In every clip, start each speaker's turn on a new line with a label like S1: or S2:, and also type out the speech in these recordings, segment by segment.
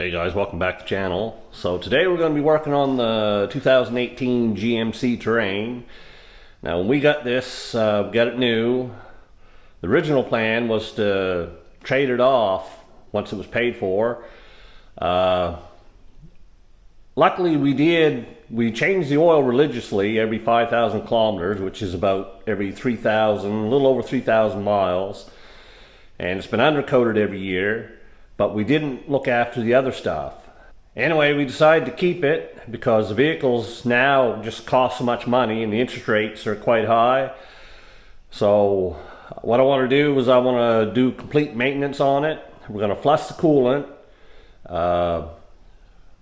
S1: Hey guys, welcome back to the channel. So today we're going to be working on the 2018 GMC Terrain. Now when we got this, we got it new. The original plan was to trade it off once it was paid for. Luckily we changed the oil religiously every 5,000 kilometers, which is about every 3,000, a little over 3,000 miles. And it's been undercoated every year. But we didn't look after the other stuff. Anyway, we decided to keep it because the vehicles now just cost so much money and the interest rates are quite high. So what I want to do is I want to do complete maintenance on it. We're going to flush the coolant,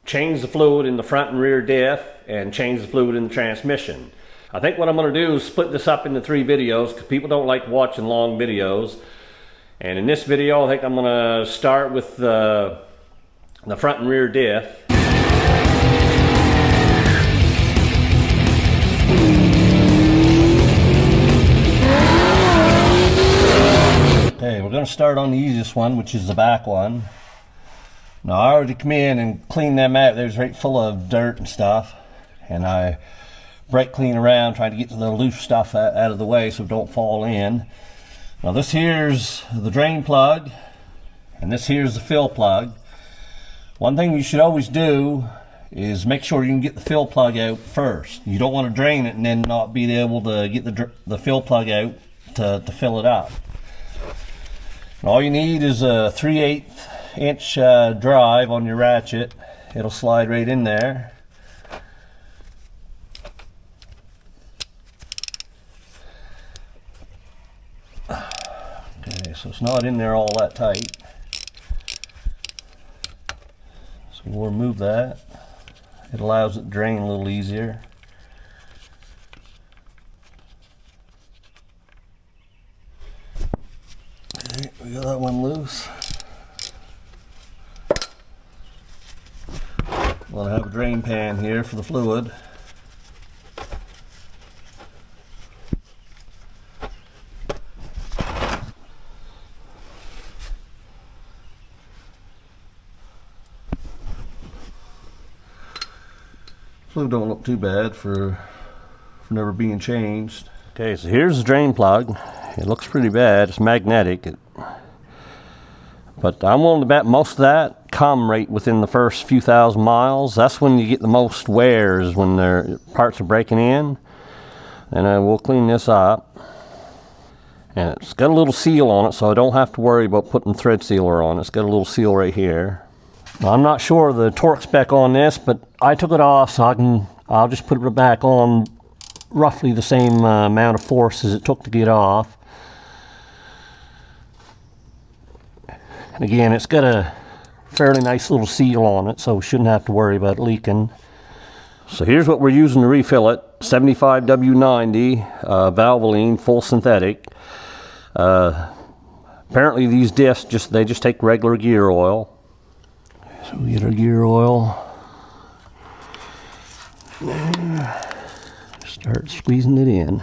S1: change the fluid in the front and rear diff, and change the fluid in the transmission. I think what I'm going to do is split this up into 3 videos because people don't like watching long videos. And in this video, I think I'm going to start with the front and rear diff. Okay, we're going to start on the easiest one, which is the back one. Now, I already come in and cleaned them out. They was right full of dirt and stuff. And I brake clean around, trying to get the loose stuff out of the way so it don't fall in. Now this here's the drain plug, and this here's the fill plug. One thing you should always do is make sure you can get the fill plug out first. You don't want to drain it and then not be able to get the fill plug out to fill it up. And all you need is a 3/8 inch drive on your ratchet. It'll slide right in there. So it's not in there all that tight. So we'll remove that. It allows it to drain a little easier. Okay, we got that one loose. We'll have a drain pan here for the fluid. Fluid don't look too bad for never being changed. Okay, so here's the drain plug. It looks pretty bad. It's magnetic. But I'm willing to bet most of that come right within the first few thousand miles. That's when you get the most wears, when their parts are breaking in. And we'll clean this up. And it's got a little seal on it, so I don't have to worry about putting thread sealer on it. It's got a little seal right here. Now, I'm not sure of the torque spec on this, but I took it off so I'll just put it back on roughly the same amount of force as it took to get off. And again, it's got a fairly nice little seal on it, so we shouldn't have to worry about it leaking. So here's what we're using to refill it. 75W90 Valvoline full synthetic. Apparently these diffs they just take regular gear oil. So we get our gear oil, start squeezing it in.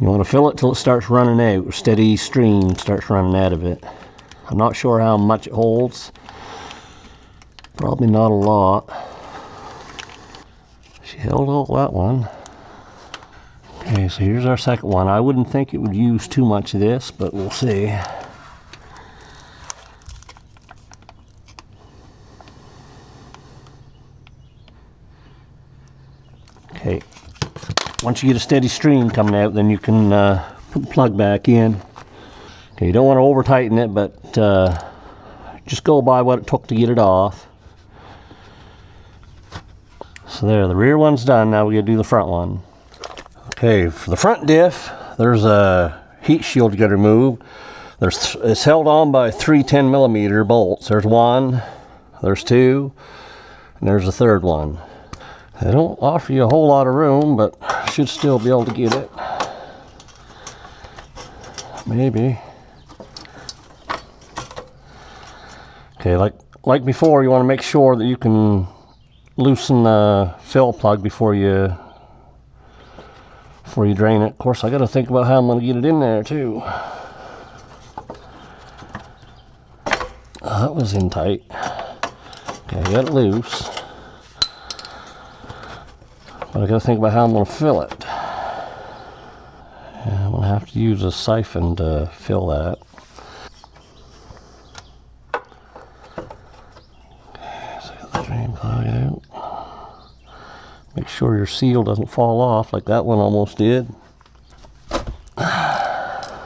S1: You want to fill it till it starts running out, a steady stream starts running out of it. I'm not sure how much it holds, probably not a lot. She held all that one. Okay, so here's our second one. I wouldn't think it would use too much of this, but we'll see. Okay, once you get a steady stream coming out, then you can put the plug back in. Okay, you don't want to over tighten it, but just go by what it took to get it off. So there, the rear one's done. Now we gotta do the front one. Okay, for the front diff, there's a heat shield you gotta remove. It's held on by 3 10mm bolts. There's one, there's 2, and there's a third one. They don't offer you a whole lot of room, but should still be able to get it. Maybe. Okay, like before, you want to make sure that you can loosen the fill plug before you drain it. Of course, I got to think about how I'm going to get it in there too. that was in tight. Okay, I got it loose. But I gotta think about how I'm gonna fill it. Yeah, I'm gonna have to use a siphon to fill that. Okay, so I got the drain plug out. Make sure your seal doesn't fall off like that one almost did. Oh,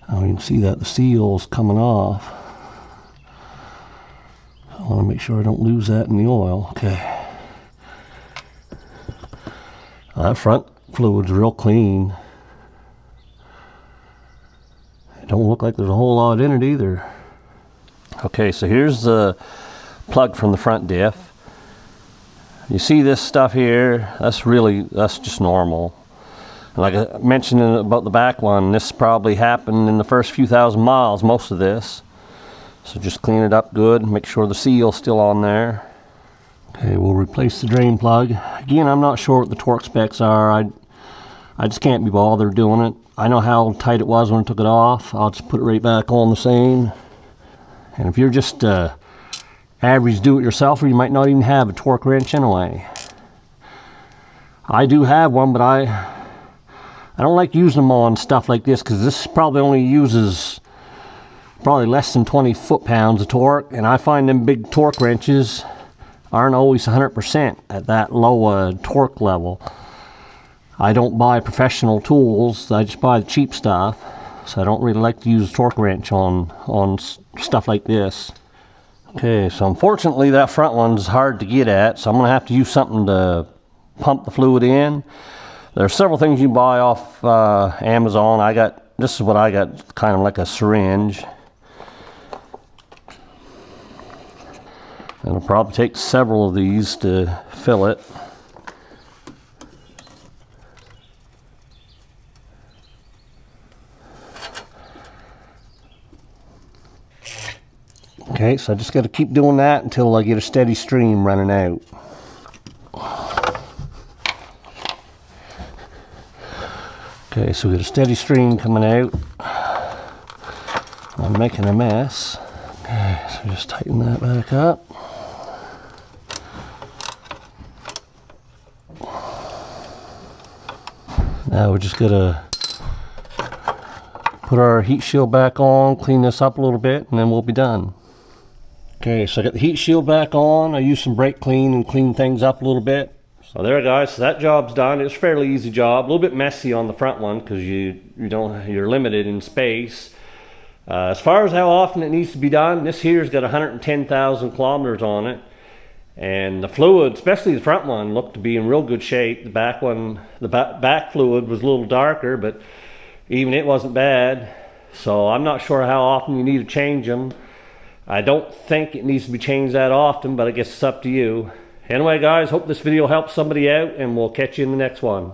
S1: you can see that the seal's coming off. I want to make sure I don't lose that in the oil. Okay. That front fluid's real clean. It don't look like there's a whole lot in it either. Okay, so here's the plug from the front diff. You see this stuff here, that's just normal. Like I mentioned about the back one, this probably happened in the first few thousand miles, most of this. So just clean it up good, make sure the seal's still on there. Okay, we'll replace the drain plug. Again, I'm not sure what the torque specs are. I just can't be bothered doing it. I know how tight it was when I took it off. I'll just put it right back on the same. And if you're just average do-it-yourselfer, you might not even have a torque wrench anyway. I do have one, but I don't like using them on stuff like this because this probably only uses probably less than 20 foot-pounds of torque, and I find them big torque wrenches aren't always 100% at that low torque level. I don't buy professional tools, I just buy the cheap stuff, so I don't really like to use a torque wrench on stuff like this. Okay, so unfortunately that front one's hard to get at, so I'm going to have to use something to pump the fluid in. There are several things you can buy off Amazon. This is what I got, kind of like a syringe. It'll probably take several of these to fill it. Okay, so I just got to keep doing that until I get a steady stream running out. Okay, so we got a steady stream coming out. I'm making a mess. Okay, so just tighten that back up. Now we're just gonna put our heat shield back on, clean this up a little bit, and then we'll be done. Okay, so I got the heat shield back on. I used some brake clean and cleaned things up a little bit. So there, guys, so that job's done. It's a fairly easy job, a little bit messy on the front one because you're limited in space. As far as how often it needs to be done, this here's got 110,000 kilometers on it, and the fluid, especially the front one, looked to be in real good shape. The back one, the back fluid was a little darker, but even it wasn't bad. So I'm not sure how often you need to change them. I don't think it needs to be changed that often, but I guess it's up to you. Anyway, guys, hope this video helps somebody out, and we'll catch you in the next one.